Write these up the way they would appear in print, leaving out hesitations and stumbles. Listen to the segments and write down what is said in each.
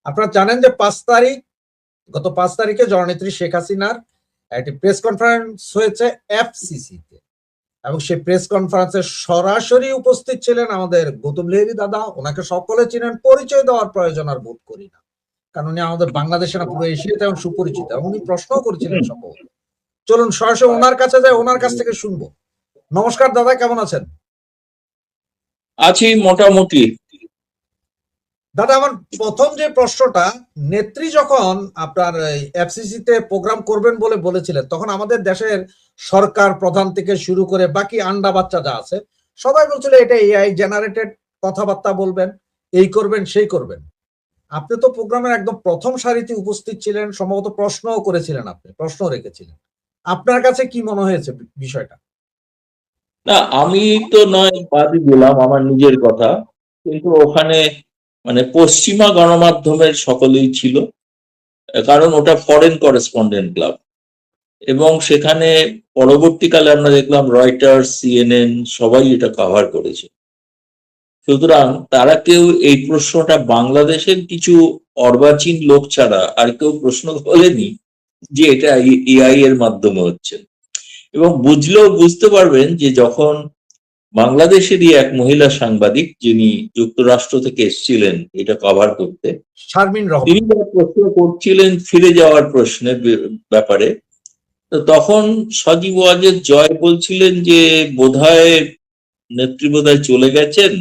আপনারা জানেন যে 5 তারিখ, গত 5 তারিখে জননেত্রী শেখ হাসিনার একটি প্রেস কনফারেন্স হয়েছে এফসিসিতে, এবং সেই প্রেস কনফারেন্সে সরাসরি উপস্থিত ছিলেন আমাদের গৌতম লেহেরি দাদা। ওনাকে সকলে চিনেন, পরিচয় দেওয়ার প্রয়োজন আর বোধ করি না, কারণ উনি আমাদের বাংলাদেশে না পুরো এশিয়াতে এখন সুপরিচিত, এবং উনি প্রশ্নও করেছিলেন সম্ভবত। চলুন সরাসরি ওনার কাছে যাই, ওনার কাছ থেকে শুনবো। নমস্কার দাদা, কেমন আছেন? আছি মোটামুটি। দাদা, আমার প্রথম যে প্রশ্নটা, নেত্রী যখন আপনার এফসিসিতে প্রোগ্রাম করবেন বলে বলেছিলেন, তখন আমাদের দেশের সরকার প্রধান থেকে শুরু করে বাকি আন্ডা বাচ্চা যা আছে সবাই বলছিল এটা এআই জেনারেটেড কথাবার্তা বলবেন, এই করবেন সেই করবেন। আপনি তো প্রোগ্রামের একদম প্রথম সারিতে উপস্থিত ছিলেন, সম্ভবত প্রশ্নও করেছিলেন, আপনি প্রশ্ন রেখেছিলেন। আপনার কাছে কি মনে হয়েছে বিষয়টা? না, আমি তো নয় বাদই দিলাম আমার নিজের কথা, কিন্তু ওখানে মানে পশ্চিমা গণমাধ্যমের সকলেই ছিল, কারণ ওটা ফরেন করেসপন্ডেন্ট ক্লাব, এবং সেখানে পরবর্তীকালে আমরা দেখলাম রয়টার্স, সিএনএন সবাই এটা কভার করেছে। সুতরাং তারা কেউ এই প্রশ্নটা বাংলাদেশের কিছু অর্বাচীন লোক ছাড়া আর কেউ প্রশ্ন তোলেনি যে এটা এআই এর মাধ্যমে হচ্ছে। এবং বুঝলেও বুঝতে পারবেন যে যখন বাংলাদেশেরই এক মহিলা সাংবাদিক, যিনি যুক্তরাষ্ট্র থেকে এসেছিলেন এটা কভার করতে, শারমিন রহমান, তিনি প্রশ্ন করছিলেন ফিরে যাওয়ার প্রশ্নের ব্যাপারে, তো তখন সজীব ওয়াজেদ জয় বলছিলেন যে বোধহয় নেত্রী বোধহয় চলে গেছেন,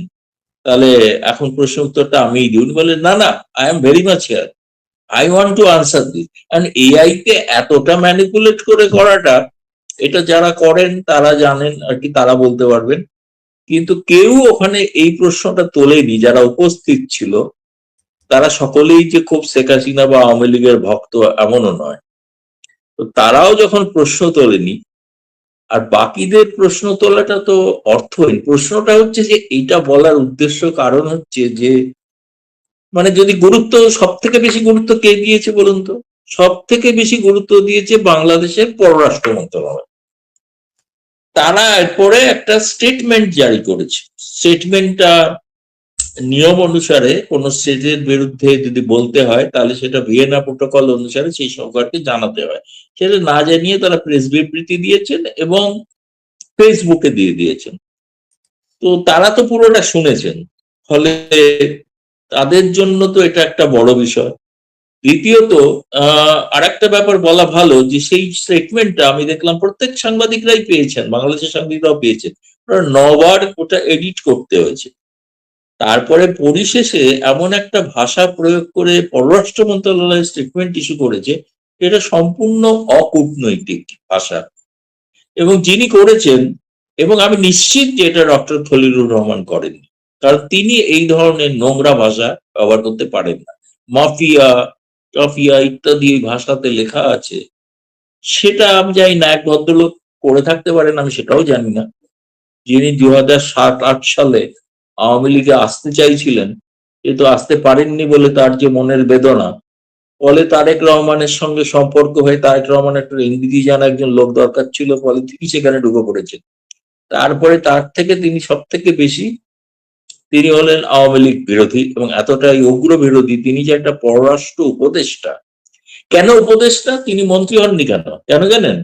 তাহলে এখন প্রশ্ন উত্তরটা আমিই দিই। উনি বলেন না না, I am very much here, I want to answer this. And AI কে এতটা ম্যানিপুলেট করে করাটা, এটা যারা করেন তারা জানেন আর কি, তারা বলতে পারবেন। কিন্তু কেউ ওখানে এই প্রশ্নটা তোলেনি, যারা উপস্থিত ছিল তারা সকলেই যে খুব শেখ হাসিনা বা আওয়ামী লীগের ভক্ত এমনও নয়। তো তারাও যখন প্রশ্ন তোলেনি, আর বাকিদের প্রশ্ন তোলাটা তো অর্থহীন। প্রশ্নটা হচ্ছে যে এইটা বলার উদ্দেশ্য কারণ হচ্ছে যে মানে যদি গুরুত্ব, সব থেকে বেশি গুরুত্ব কে দিয়েছে বলুন তো? সব থেকে বেশি গুরুত্ব দিয়েছে বাংলাদেশের পররাষ্ট্র মন্ত্রণালয়। তারা এরপরে একটা স্টেটমেন্ট জারি করেছে। স্টেটমেন্টটা নিয়ম অনুসারে কোন স্টেটের বিরুদ্ধে যদি বলতে হয় তাহলে সেটা ভিয়েনা প্রোটোকল অনুসারে সেই সরকারকে জানাতে হয়। সেটা না জানিয়ে তারা প্রেস বিবৃতি দিয়েছেন এবং ফেসবুকে দিয়ে দিয়েছেন। তো তারা তো পুরোটা শুনেছেন, ফলে তাদের জন্য তো এটা একটা বড় বিষয়। দ্বিতীয়ত আর একটা ব্যাপার বলা ভালো, যে সেই স্টেটমেন্টটা আমি দেখলাম প্রত্যেক সাংবাদিকরাই পেয়েছেন, বাংলাদেশের সাংবাদিকরাও পেয়েছেন। 9 বার ওটা এডিট করতে হয়েছে। তারপরে পরিশেষে এমন একটা ভাষা প্রয়োগ করে পররাষ্ট্র মন্ত্রণালয় স্টেটমেন্ট ইস্যু করেছে, এটা সম্পূর্ণ অকূটনৈতিক ভাষা। এবং যিনি করেছেন, এবং আমি নিশ্চিত যে এটা ডক্টর খলিলুর রহমান করেননি, কারণ তিনি এই ধরনের নোংরা ভাষা ব্যবহার করতে পারেন না। মাফিয়া টফিয়া ইত্যাদি ভাষাতে লেখা আছে, সেটা আমি জানি না, এক ভদ্রলোক করে থাকতে পারেন, আমি সেটাও জানি না, যিনি 2007-8 সালে আওয়ামী লীগে আসতে চাইছিলেন, কিন্তু আসতে পারেননি বলে তার যে মনের বেদনা, ফলে তারেক রহমানের সঙ্গে সম্পর্ক হয়ে তারেক রহমান একটা ইংরেজি জানা একজন লোক দরকার ছিল, ফলে তিনি সেখানে ঢুকে পড়েছেন। তারপরে তার থেকে তিনি সব থেকে বেশি, তিনি হলেন আওয়ামী লীগ বিরোধী, এবং এতটাই উগ্র বিরোধী তিনি যে একটা পররাষ্ট্র উপদেষ্টা। কেন উপদেষ্টা? তিনি মন্ত্রী হননি কেন, কেন জানেন?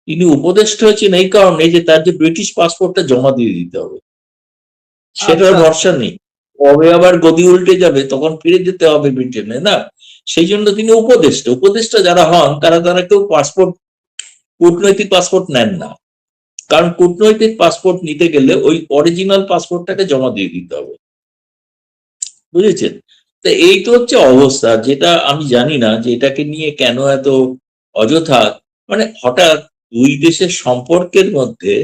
তিনি উপদেষ্টা হয়েছেন এই কারণে যে তার যে ব্রিটিশ পাসপোর্টটা জমা দিয়ে দিতে হবে, সেটার ভরসা নেই, কবে আবার গদি উল্টে যাবে, তখন ফিরে যেতে হবে ব্রিটেনে, না? সেই জন্য তিনি উপদেষ্টা। উপদেষ্টা যারা হন তারা কেউ পাসপোর্ট, কূটনৈতিক পাসপোর্ট নেন না, কারণ কূটনৈতিক পাসপোর্ট নিতে গেলে ওই অরিজিনাল পাসপোর্টটাকে জমা দিয়ে দিতে হবে, বুঝেছেন? তো এই তো হচ্ছে অবস্থা, যেটা আমি জানি না যে এটাকে নিয়ে কেন এত অযথা, মানে হঠাৎ দুই দেশের সম্পর্কের মধ্যে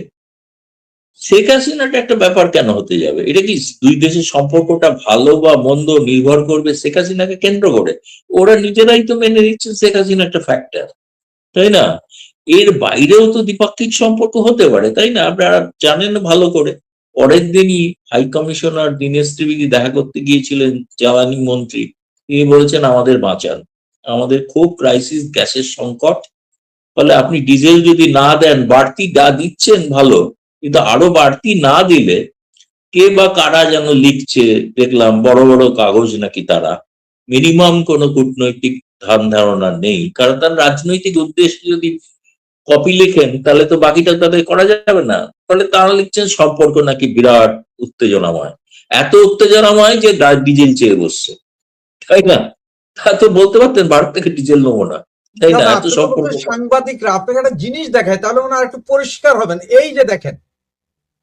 শেখ হাসিনাটা একটা ব্যাপার কেন হতে যাবে? এটা কি দুই দেশের সম্পর্কটা ভালো বা মন্দ নির্ভর করবে শেখ হাসিনাকে কেন্দ্র করে? ওরা নিজেরাই তো মেনে নিচ্ছে শেখ হাসিনা একটা ফ্যাক্টর, তাই না? এর বাইরেও তো দ্বিপাক্ষিক সম্পর্ক হতে পারে, তাই না? আপনারা জানেন ভালো করে। পরের দিনই হাই কমিশনার দীনেশ ত্রিবেদী দেখা করতে গিয়েছিলেন জ্বালানি মন্ত্রী, তিনি বলেছেন আমাদের বাঁচান, আমাদের খুব ক্রাইসিস, গ্যাসের সংকট, ফলে আপনি ডিজেল যদি না দেন, বাড়তি দিচ্ছেন ভালো, কিন্তু আরো বাড়তি না দিলে কে বা কারা যেন লিখছে, দেখলাম বড় বড় কাগজ নাকি তারা, মিনিমাম কোনো কূটনৈতিক ধ্যান ধারণা নেই, কারণ তার রাজনৈতিক উদ্দেশ্যে যদি কপি লিখেন তাহলে তো বাকিটা তাদের করা যাবে না। ফলে তারা লিখছেন সম্পর্ক নাকি বিরাট উত্তেজনাময়, এত উত্তেজনাময় যে ডিজেল চেয়ে বসছে, তাই না? তা তো বলতে পারতেন ভারত থেকে ডিজেল নেবো না, তাই না? দাদা এত আপনি তো সম্পর্ক। বলছেন সাংবাদিকরা আপনাকে একটা জিনিস দেখায়, তাহলে ওনারা একটু পরিষ্কার হবেন। এই যে দেখেন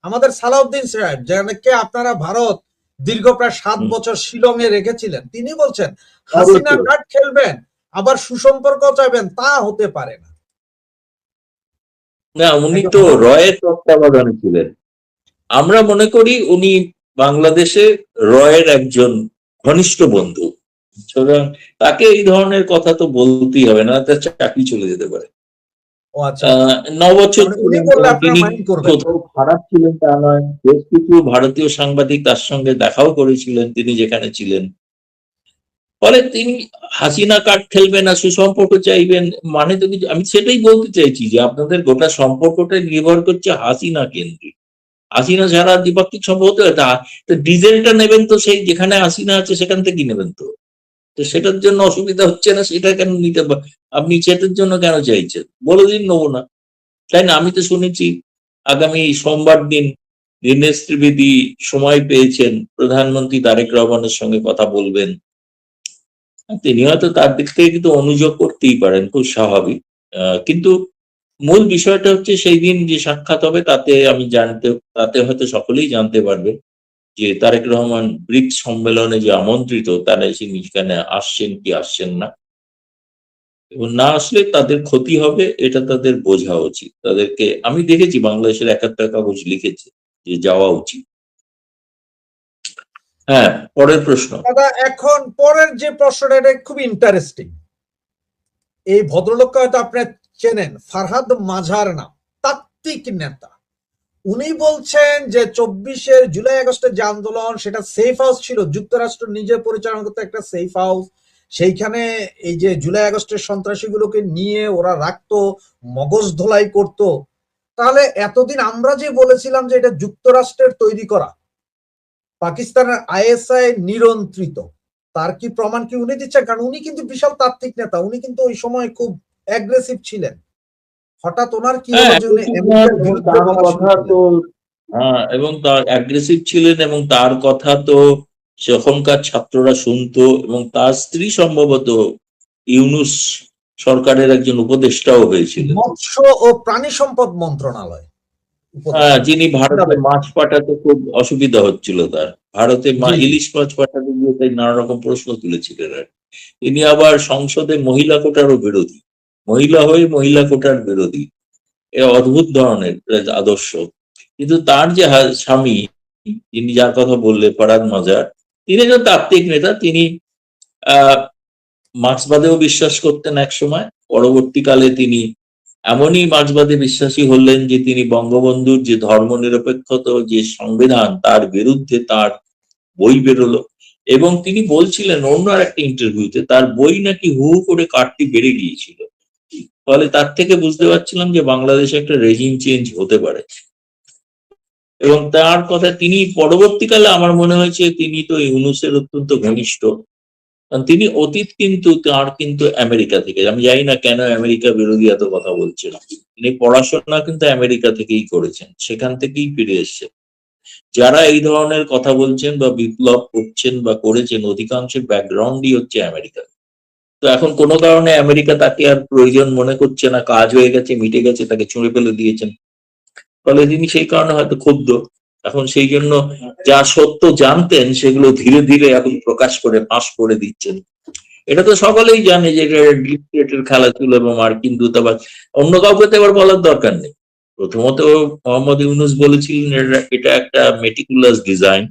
আমাদের সালাউদ্দিন সাহেব, যাকে আপনারা ভারত দীর্ঘ প্রায় 7 হুম, বছর শিলংয়ে রেখেছিলেন, তিনি বলছেন হাসিনা অবশ্যই। কার্ড খেলবেন আবার সুসম্পর্ক চাইবেন, তা হতে পারে না। না, উনি একজন তো ভারত- রয়ের তত্ত্বাবধানে ছিলেন। আমরা মনে করি উনি বাংলাদেশে রয়ের একজন ঘনিষ্ঠ বন্ধু, সুতরাং তাকে এই ধরনের কথা তো বলতেই হবে, না তার চাকরি চলে যেতে পারে। ও আচ্ছা, 9 বছর মানে উনি ছিলেন বললে এবং আপনারা তিনি মাইন্ড করবেন না। কোথাও খারাপ ছিলেন তা নয়, বেশ কিছু ভারতীয় সাংবাদিক তার সঙ্গে দেখাও করেছিলেন তিনি যেখানে ছিলেন। ফলে তিনি হাসিনা কার্ড খেলবেন না সুসম্পর্ক চাইবেন, মানে তো কিছু, আমি সেটাই বলতে চাইছি যে আপনাদের গোটা সম্পর্কটা নির্ভর করছে হাসিনা কেন্দ্রিক। হাসিনা ছাড়া দ্বিপাক্ষিক সম্পর্ক হতে হয়, তো ডিজেলটা নেবেন তো সেই যেখানে হাসিনা আছে সেখান থেকেই নেবেন তো। তো সেটার জন্য অসুবিধা হচ্ছে না, সেটা কেন নিতে আপনি সেটার জন্য কেন চাইছেন? বলে দিন নেবো না, তাই না? আমি তো শুনেছি আগামী সোমবার দিন দীনেশ ত্রিবেদী সময় পেয়েছেন, প্রধানমন্ত্রী তারেক রহমানের সঙ্গে কথা বলবেন। তিনি হয়তো তার দিক থেকে কিন্তু অনুযোগ করতেই পারেন, খুব স্বাভাবিক। কিন্তু মূল বিষয়টা হচ্ছে সেই দিন যে সাক্ষাৎ হবে তাতে হয়তো সকলেই জানতে পারবে যে তারেক রহমান ব্রিক্স সম্মেলনে যে আমন্ত্রিত তারা তিনি সেখানে আসছেন কি আসছেন না, এবং না আসলে তাদের ক্ষতি হবে এটা তাদের বোঝা উচিত। তাদেরকে আমি দেখেছি বাংলাদেশের একটা কাগজ লিখেছে যে যাওয়া উচিত। হ্যাঁ, পরের প্রশ্ন। দাদা এখন পরের যে প্রশ্নটা, এটা খুব ইন্টারেস্টিং। এই ভদ্রলোককে হয়তো আপনি চেনেন, ফারহাদ মাঝার নাম, তাত্ত্বিক নেতা। উনি বলছেন যে 24 জুলাই আগস্টের যে আন্দোলন, সেটা সেফ হাউস ছিল, যুক্তরাষ্ট্র নিজে পরিচালনা করতে একটা সেফ হাউস। সেইখানে এই যে জুলাই আগস্টের সন্ত্রাসীগুলোকে নিয়ে ওরা রাখতো, মগজ ধোলাই করতো। তাহলে এতদিন আমরা যে বলেছিলাম যে এটা যুক্তরাষ্ট্রের তৈরি করা, পাকিস্তানের আইএসআই নিয়ন্ত্রিত, তার কি প্রমাণ কি উনি দিচ্ছেন? কারণ উনি কিন্তু বিশাল তাত্ত্বিক নেতা, উনি কিন্তু ওই সময় খুব অ্যাগ্রেসিভ ছিলেন। হঠাৎ ওনার কি হলো হ্যাঁ, যে উনি আমেরিকার এবং বিরুদ্ধে তার বলা শুরু কথা করলেন? তো, হ্যাঁ, এবং তার অ্যাগ্রেসিভ ছিলেন এবং তার কথা তো সেখানকার ছাত্ররা শুনতো, এবং তার স্ত্রী সম্ভবত ইউনুস সরকারের একজন উপদেষ্টাও হয়েছিলেন। মৎস্য ও প্রাণী সম্পদ মন্ত্রণালয় উপদেষ্টা। যিনি ভারতে মাছ পাঠাতে খুব অসুবিধা হচ্ছিল তার, ভারতে জি জি। ইলিশ মাছ পাঠাতে গিয়ে তাই নানা রকম প্রশ্ন তুলেছিলেন আর কি। তিনি আবার সংসদে মহিলা কোটারও বিরোধী, মহিলা হয়ে মহিলা কোটার বিরোধী। এ অদ্ভুত ধরনের আদর্শ। কিন্তু তার যে স্বামী, যিনি যার কথা বললে ফরহাদ মাজার, তিনি একজন তাত্ত্বিক নেতা। তিনি আহ মার্ক্সবাদেও বিশ্বাস করতেন এক সময়, পরবর্তীকালে তিনি এমনই মার্ক্সবাদে বিশ্বাসী হলেন যে তিনি বঙ্গবন্ধুর যে ধর্মনিরপেক্ষত যে সংবিধান তার বিরুদ্ধে তার বই বেরোলো, এবং তিনি বলছিলেন অন্য আর একটা ইন্টারভিউতে তার বই নাকি হু হু করে কাটতি বেড়ে গিয়েছিল। ফলে তার থেকে বুঝতে পারছিলাম যে বাংলাদেশে একটা রেজিম চেঞ্জ হতে পারে। এবং তার কথা তিনি পরবর্তীকালে আমার মনে হয়েছে তিনি তো ইউনূসের অত্যন্ত ঘনিষ্ঠ, কারণ তিনি অতীত কিন্তু তার কিন্তু আমেরিকা থেকে, আমি জানি না কেন আমেরিকা বিরোধী এত কথা বলছেন। তিনি পড়াশোনা কিন্তু আমেরিকা থেকেই করেছেন, সেখান থেকেই ফিরে এসছেন। যারা এই ধরনের কথা বলছেন বা বিপ্লব করছেন বা করেছেন অধিকাংশের ব্যাকগ্রাউন্ডই হচ্ছে আমেরিকা। তো এখন কোনো কারণে আমেরিকা তাকে আর প্রয়োজন মনে করছে না, কাজ হয়ে গেছে, মিটে গেছে, তাকে ছুঁড়ে ফেলে দিয়েছেন। ফলে তিনি সেই কারণে হয়তো ক্ষুব্ধ। এখন সেই জন্য যা সত্য জানতেন সেগুলো ধীরে ধীরে এখন প্রকাশ করে ফাঁস করে দিচ্ছেন। এটা তো সকলেই জানে যে এটা ডিপ স্টেটের খেলা ছিল এবং মার্কিন দূতাবাস, অন্য কাউকে তো এবার বলার দরকার নেই। প্রথমত মোহাম্মদ ইউনুস বলেছিলেন এটা একটা মেটিকুলাস ডিজাইন,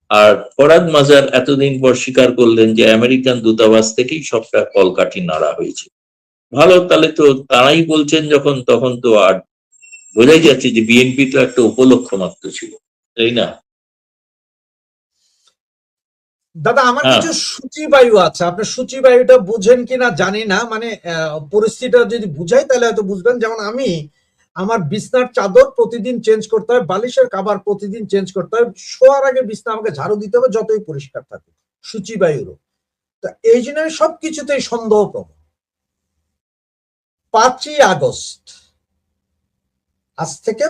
আর ফরহাদ মাজার এতদিন পর স্বীকার করলেন যে আমেরিকান দূতাবাস থেকেই সবটা কলকাঠি নাড়া হয়েছে। ভালো, তাহলে তো তারাই বলছেন যখন, তখন তো আর বোঝাই যাচ্ছে যে বিএনপি তো একটা উপলক্ষ মাত্র ছিল, তাই না? দাদা আমার হ্যাঁ, কিছু সূচিবায়ু আছে, আপনি সূচিবায়ুটা বুঝেন কিনা জানি না, মানে পরিস্থিতিটা যদি বুঝাই তাহলে হয়তো বুঝবেন। যেমন আমি, আমার বিছনার চাদর প্রতিদিন চেঞ্জ করতে হয়, বালিশের কাভার প্রতিদিন চেঞ্জ করতে হয়, শোয়ার আগে বিছনা আমাকে ঝাড়ু দিতে হবে যতই পরিষ্কার থাকে, সূচিবায়ুরও। তা এই জন্য আমি সবকিছুতেই সন্দেহপ্রবণ। 5ই আগস্ট আজ থেকে